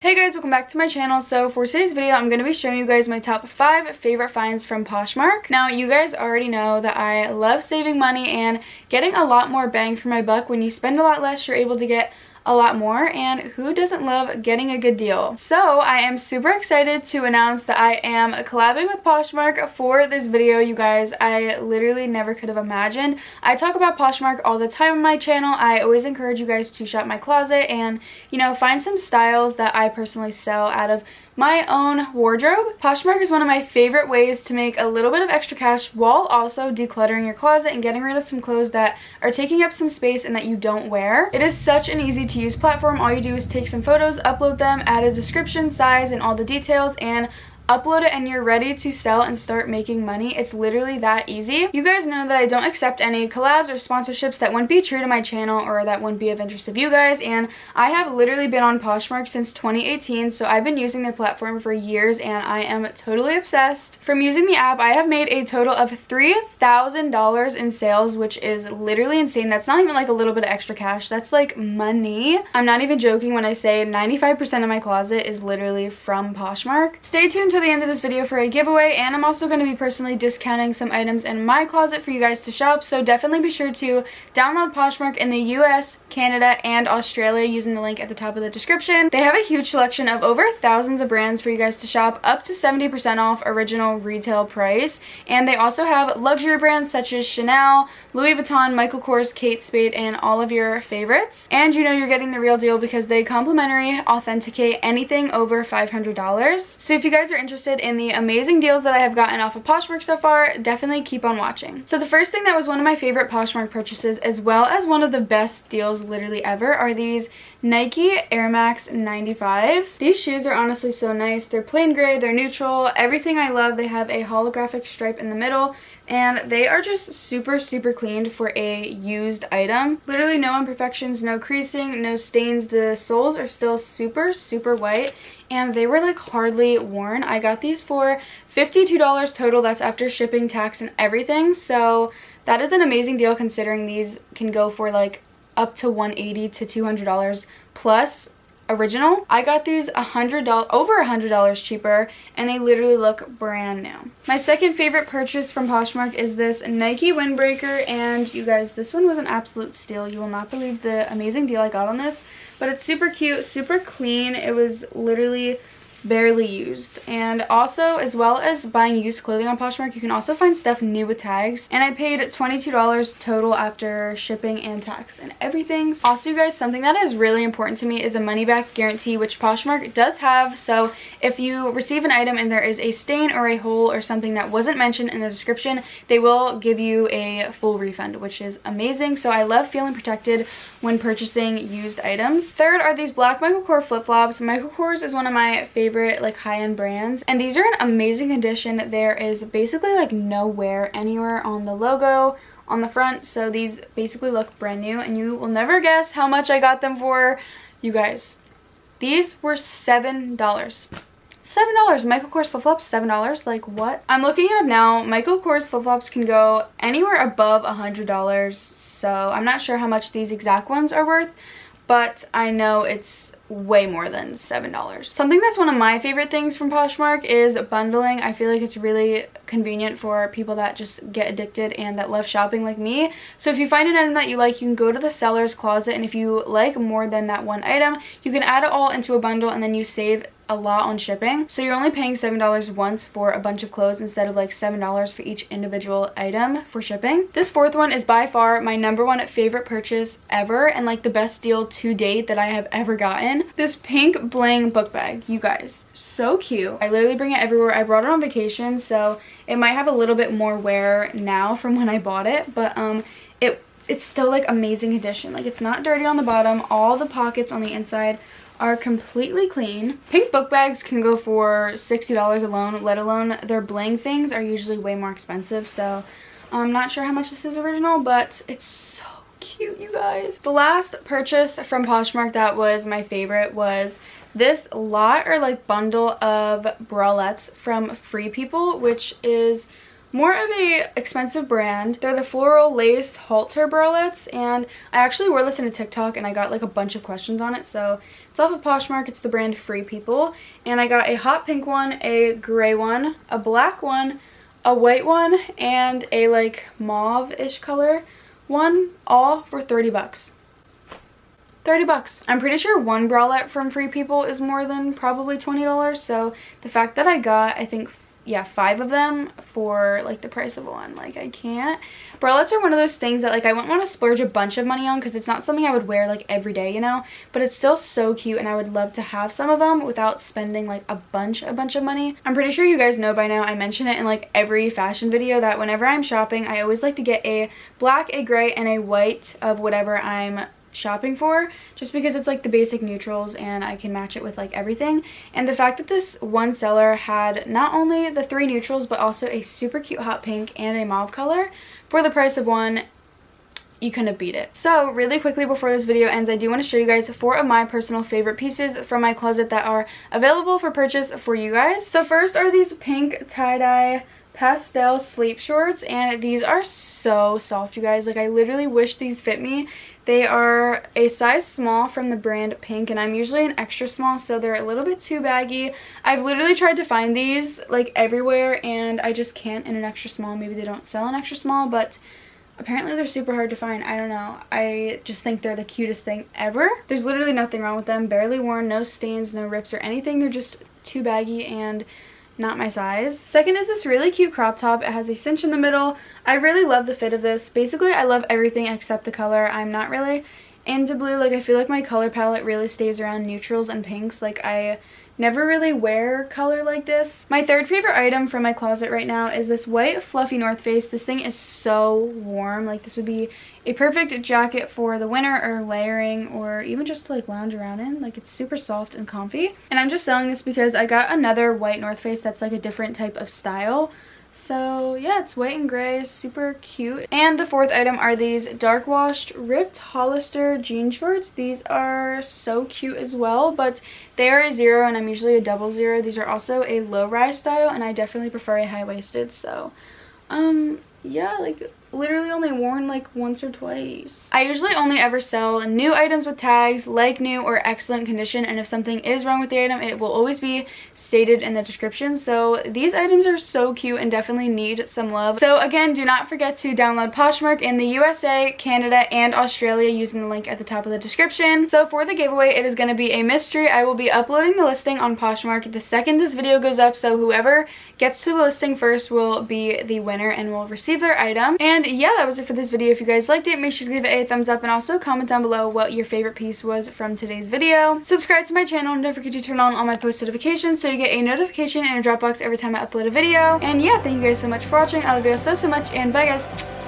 Hey guys, welcome back to my channel. So for today's video, I'm going to be showing you guys my top 5 favorite finds from Poshmark. Now, you guys already know that I love saving money and getting a lot more bang for my buck. When you spend a lot less, you're able to get a lot more, and who doesn't love getting a good deal? So I am super excited to announce that I am collabing with Poshmark for this video, you guys. I literally never could have imagined. I talk about Poshmark all the time on my channel. I always encourage you guys to shop my closet and, you know, find some styles that I personally sell out of my own wardrobe. Poshmark is one of my favorite ways to make a little bit of extra cash while also decluttering your closet and getting rid of some clothes that are taking up some space and that you don't wear. It is such an easy to use platform. All you do is take some photos, upload them, add a description, size, and all the details, and upload it, and you're ready to sell and start making money. It's literally that easy. You guys know that I don't accept any collabs or sponsorships that wouldn't be true to my channel or that wouldn't be of interest of you guys, and I have literally been on Poshmark since 2018, so I've been using their platform for years and I am totally obsessed. From using the app, I have made a total of $3,000 in sales, which is literally insane. That's not even like a little bit of extra cash. That's like money. I'm not even joking when I say 95% of my closet is literally from Poshmark. Stay tuned to the end of this video for a giveaway, and I'm also going to be personally discounting some items in my closet for you guys to shop, so definitely be sure to download Poshmark in the US, Canada, and Australia using the link at the top of the description. They have a huge selection of over thousands of brands for you guys to shop, up to 70% off original retail price, and they also have luxury brands such as Chanel, Louis Vuitton, Michael Kors, Kate Spade, and all of your favorites. And you know you're getting the real deal because they complimentary authenticate anything over $500. So if you guys are interested in the amazing deals that I have gotten off of Poshmark so far, definitely keep on watching. So the first thing that was one of my favorite Poshmark purchases, as well as one of the best deals literally ever, are these Nike Air Max 95s. These shoes are honestly so nice. They're plain gray, they're neutral, everything I love. They have a holographic stripe in the middle, and they are just super clean for a used item. Literally no imperfections, no creasing, no stains. The soles are still super white, and they were like hardly worn. I got these for $52 total. That's after shipping, tax, and everything. So that is an amazing deal considering these can go for like up to $180 to $200 plus original. I got these over $100 cheaper, and they literally look brand new. My second favorite purchase from Poshmark is this Nike windbreaker, and you guys, this one was an absolute steal. You will not believe the amazing deal I got on this, but it's super cute, super clean. It was literally barely used. And also, as well as buying used clothing on Poshmark, you can also find stuff new with tags, and I paid $22 total after shipping and tax and everything. Also, you guys, something that is really important to me is a money back guarantee, which Poshmark does have. So if you receive an item and there is a stain or a hole or something that wasn't mentioned in the description, they will give you a full refund, which is amazing. So I love feeling protected when purchasing used items. Third are these black Michael Kors flip-flops. Michael Kors is one of my favorite like high-end brands, and these are in amazing condition. There is basically like no wear anywhere on the logo on the front, so these basically look brand new, and you will never guess how much I got them for. You guys, these were $7. Michael Kors flip-flops, $7. Like, what? I'm looking at them now. Michael Kors flip-flops can go anywhere above $100, so I'm not sure how much these exact ones are worth, but I know it's way more than $7. Something that's one of my favorite things from Poshmark is bundling. I feel like it's really convenient for people that just get addicted and that love shopping like me. So if you find an item that you like, you can go to the seller's closet, and if you like more than that one item, you can add it all into a bundle, and then you save a lot on shipping. So you're only paying $7 once for a bunch of clothes instead of like $7 for each individual item for shipping. This fourth one is by far my #1 favorite purchase ever, and like the best deal to date that I have ever gotten. This pink bling book bag, you guys, so cute. I literally bring it everywhere. I brought it on vacation, so it might have a little bit more wear now from when I bought it, but it's still like amazing condition. Like, it's not dirty on the bottom. All the pockets on the inside are completely clean. Pink book bags can go for $60 alone, let alone their bling things are usually way more expensive. So I'm not sure how much this is original, but it's so cute, you guys. The last purchase from Poshmark that was my favorite was this lot or like bundle of bralettes from Free People, which is more of a expensive brand. They're the floral lace halter bralettes, and I actually wore this in a TikTok and I got like a bunch of questions on it. So it's off of Poshmark. It's the brand Free People, and I got a hot pink one, a gray one, a black one, a white one, and a like mauve-ish color one, all for 30 bucks. 30 bucks. I'm pretty sure one bralette from Free People is more than probably $20, so the fact that I got, I think, yeah, 5 of them for like the price of one, like I can't. Bralettes are one of those things that like I wouldn't want to splurge a bunch of money on because it's not something I would wear like every day, you know, but it's still so cute and I would love to have some of them without spending like a bunch of money. I'm pretty sure you guys know by now, I mention it in like every fashion video, that whenever I'm shopping I always like to get a black, a gray, and a white of whatever I'm shopping for, just because it's like the basic neutrals and I can match it with like everything. And the fact that this one seller had not only the 3 neutrals but also a super cute hot pink and a mauve color for the price of one, you couldn't beat it. So really quickly before this video ends, I do want to show you guys 4 of my personal favorite pieces from my closet that are available for purchase for you guys. So first are these pink tie-dye pastel sleep shorts, and these are so soft, you guys. Like I literally wish these fit me. They are a size small from the brand Pink, and I'm usually an extra small, so they're a little bit too baggy. I've literally tried to find these like everywhere and I just can't in an extra small. Maybe they don't sell an extra small, but apparently they're super hard to find. I don't know. I just think they're the cutest thing ever. There's literally nothing wrong with them. Barely worn, no stains, no rips or anything. They're just too baggy and not my size. Second is this really cute crop top. It has a cinch in the middle. I really love the fit of this. Basically, I love everything except the color. I'm not really into blue. Like I feel like my color palette really stays around neutrals and pinks. Like I never really wear color like this. My third favorite item from my closet right now is this white fluffy North Face. This thing is so warm. Like this would be a perfect jacket for the winter or layering or even just to like lounge around in. Like it's super soft and comfy. And I'm just selling this because I got another white North Face that's like a different type of style. So yeah, it's white and gray, super cute. And the fourth item are these dark washed ripped Hollister jean shorts. These are so cute as well, but they are a 0 and I'm usually a 00. These are also a low rise style and I definitely prefer a high-waisted. So yeah, like literally only worn like once or twice. I usually only ever sell new items with tags like new or excellent condition, and if something is wrong with the item, it will always be stated in the description. So these items are so cute and definitely need some love. So again, do not forget to download Poshmark in the USA, Canada, and Australia using the link at the top of the description. So for the giveaway, it is going to be a mystery. I will be uploading the listing on Poshmark the second this video goes up, so whoever gets to the listing first will be the winner and will receive their item. And yeah, that was it for this video. If you guys liked it, make sure to give it a thumbs up and also comment down below what your favorite piece was from today's video. Subscribe to my channel and don't forget to turn on all my post notifications so you get a notification in your Dropbox every time I upload a video. And yeah, thank you guys so much for watching. I love you so much, and bye guys.